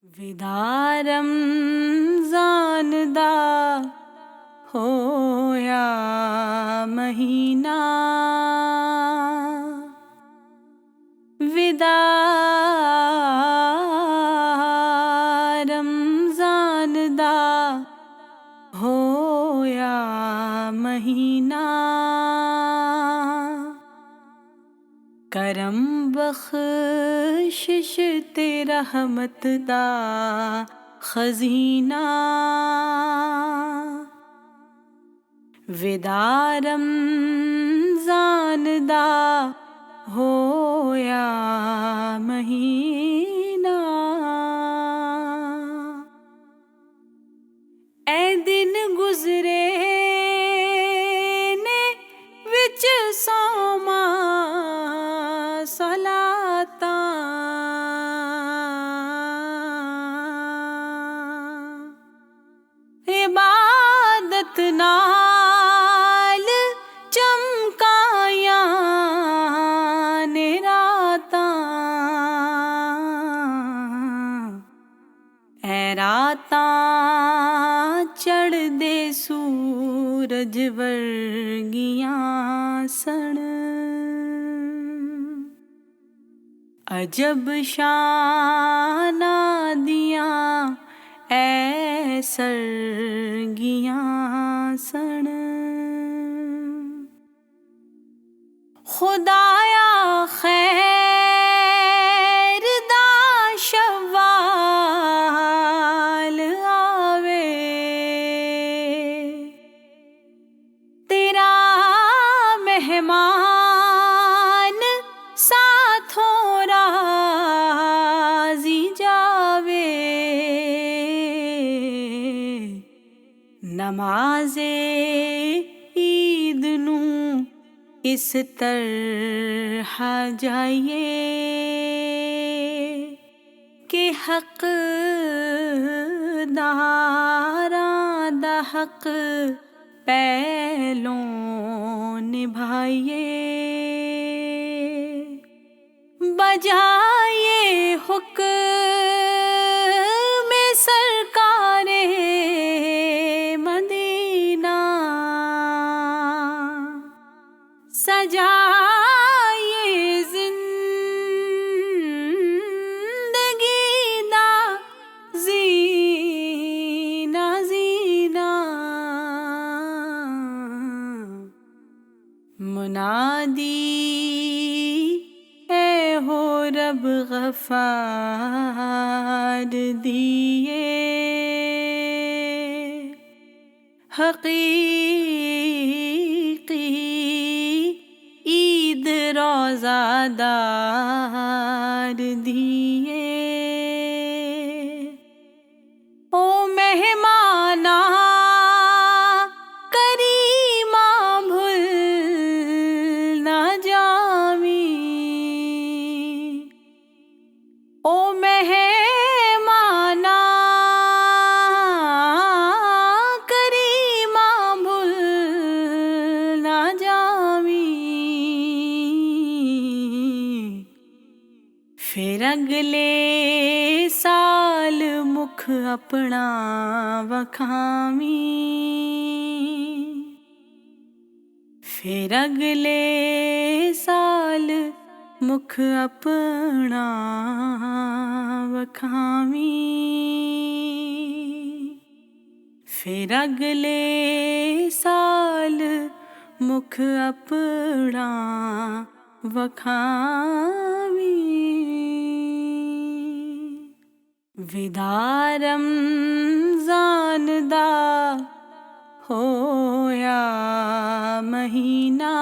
विदारम जानदा होया महीना विदारम जानदा होया महीना करम बख्शिश ते रहमत दा खजीना विदारम जानदा होया महीना ऐ दिन गुजरे ने विच सौमा सलाता इबादत नाल चमकाया ने रातां ऐ रातां चढ़दे सूरज वर्गियां सन अजब शाना दियां ऐ सरगियां सन खुदाया खैर दा शव्वाल आवे तेरा मेहमान साथों राज़ी जावे नमाज़े ईद नू इस तरह जाइए कि हक़दारां दा हक़ पहलों निभाइए बजाए हुक्म सरकारे मदीना सजाए जिंदगी दा जीना जीना मुनादी ऐ हो रब गफार दिए हकीकी ईद रोज़ादार दिए ओ मेहमाना करीमा भूल ना जामी ओ मेहमाना करीमा भूल ना जामी फिर अगले साल मुख अपना वखामी फिर अगले साल मुख अपना वखामी फिर अगले साल मुख अपना वखामी विदारम जानदा होया महीना